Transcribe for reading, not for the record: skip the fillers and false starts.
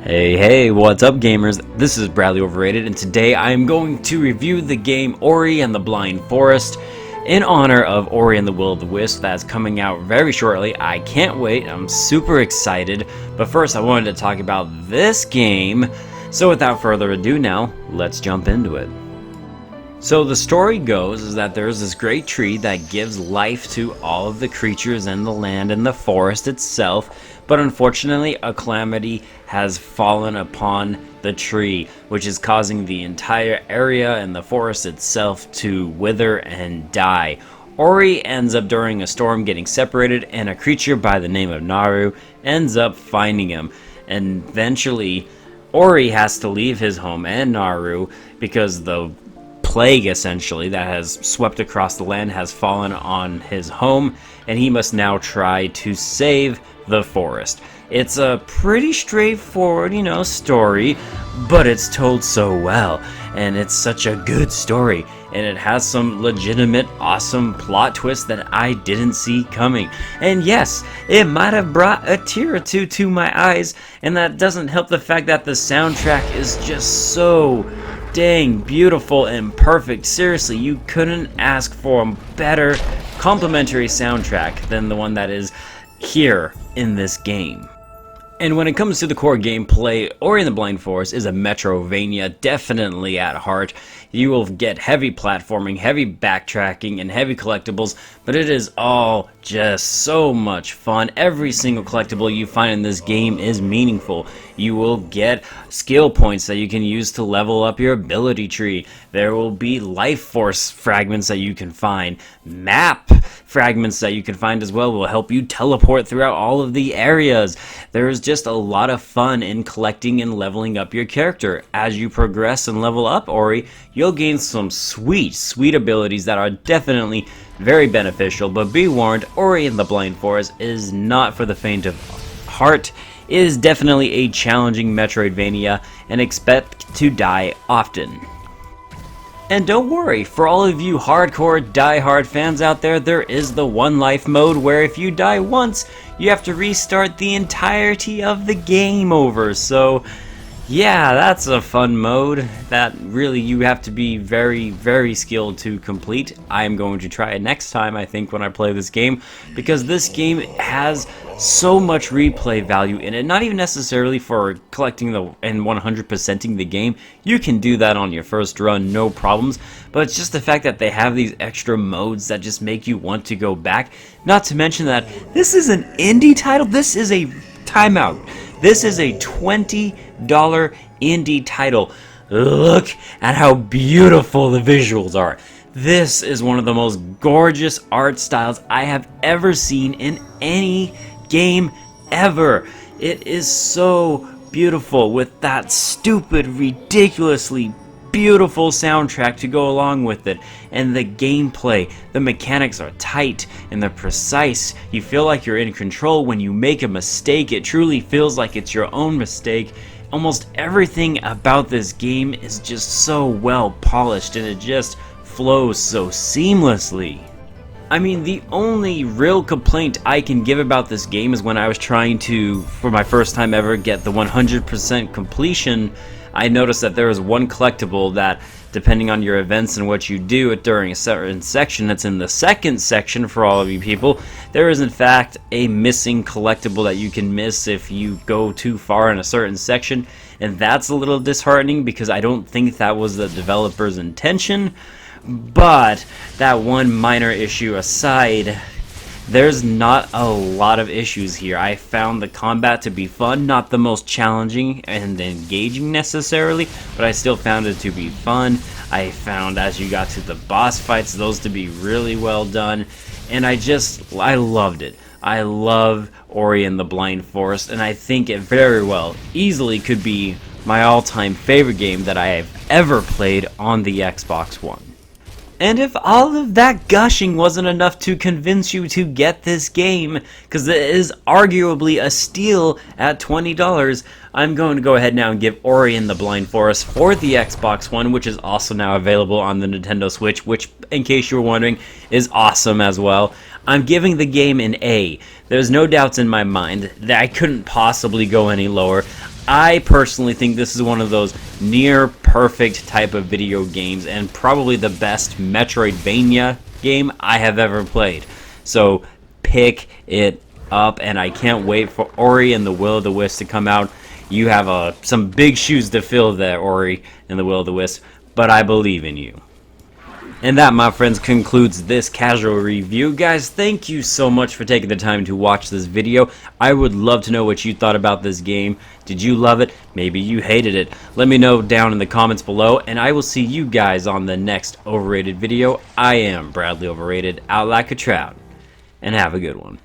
Hey, what's up gamers? This is Bradley Overrated, and today I am going to review the game Ori and the Blind Forest in honor of Ori and the Will of the Wisp that's coming out very shortly. I can't wait, I'm super excited, but first I wanted to talk about this game, so without further ado now, let's jump into it. So the story goes is that there's this great tree that gives life to all of the creatures in the land and the forest itself, but unfortunately a calamity has fallen upon the tree, which is causing the entire area and the forest itself to wither and die. Ori ends up during a storm getting separated, and a creature by the name of Naru ends up finding him, and eventually Ori has to leave his home and Naru because the plague essentially that has swept across the land has fallen on his home, and he must now try to save the forest. It's a pretty straightforward, story, but it's told so well, and it's such a good story, and it has some legitimate awesome plot twists that I didn't see coming. And yes, it might have brought a tear or two to my eyes, and that doesn't help the fact that the soundtrack is just so dang beautiful and perfect. Seriously, you couldn't ask for a better complimentary soundtrack than the one that is here in this game. And when it comes to the core gameplay, Ori and the Blind Forest is a Metroidvania, definitely at heart. You will get heavy platforming, heavy backtracking, and heavy collectibles, but it is all just so much fun. Every single collectible you find in this game is meaningful. You will get skill points that you can use to level up your ability tree. There will be life force fragments that you can find. Map fragments that you can find as well will help you teleport throughout all of the areas. There's just a lot of fun in collecting and leveling up your character. As you progress and level up Ori, you'll gain some sweet abilities that are definitely very beneficial, but be warned, Ori and the Blind Forest is not for the faint of heart. It is definitely a challenging Metroidvania, and expect to die often. And don't worry, for all of you hardcore die-hard fans out there, there is the one life mode where if you die once, you have to restart the entirety of the game over. So yeah, that's a fun mode that really you have to be very skilled to complete. I am going to try it next time, I think, when I play this game, because this game has so much replay value in it. Not even necessarily for collecting and 100%ing the game. You can do that on your first run, no problems, but it's just the fact that they have these extra modes that just make you want to go back. Not to mention that this is an indie title. This is a timeout. This is a $20 indie title. Look at how beautiful the visuals are. This is one of the most gorgeous art styles I have ever seen in any game ever. It is so beautiful with that stupid, ridiculously beautiful soundtrack to go along with it, and the gameplay, the mechanics are tight and they're precise. You feel like you're in control. When you make a mistake, it truly feels like it's your own mistake. Almost everything about this game is just so well polished, and it just flows so seamlessly. I mean, the only real complaint I can give about this game is when I was trying to, for my first time ever, get the 100% completion. I noticed that there is one collectible that, depending on your events and what you do during a certain section, that's in the second section for all of you people, there is in fact a missing collectible that you can miss if you go too far in a certain section, and that's a little disheartening because I don't think that was the developer's intention. But that one minor issue aside, there's not a lot of issues here. I found the combat to be fun, not the most challenging and engaging necessarily, but I still found it to be fun. I found as you got to the boss fights, those to be really well done, and I loved it. I love Ori and the Blind Forest, and I think it very well easily could be my all-time favorite game that I have ever played on the Xbox One. And if all of that gushing wasn't enough to convince you to get this game, because it is arguably a steal at $20, I'm going to go ahead now and give Ori and the Blind Forest for the Xbox One, which is also now available on the Nintendo Switch, which, in case you were wondering, is awesome as well. I'm giving the game an A. There's no doubts in my mind that I couldn't possibly go any lower. I personally think this is one of those near perfect type of video games and probably the best Metroidvania game I have ever played. So pick it up, and I can't wait for Ori and the Will of the Wisp to come out. You have some big shoes to fill there, Ori and the Will of the Wisp, but I believe in you. And that, my friends, concludes this casual review. Guys, thank you so much for taking the time to watch this video. I would love to know what you thought about this game. Did you love it? Maybe you hated it. Let me know down in the comments below, and I will see you guys on the next Overrated video. I am Bradley Overrated, out like a trout, and have a good one.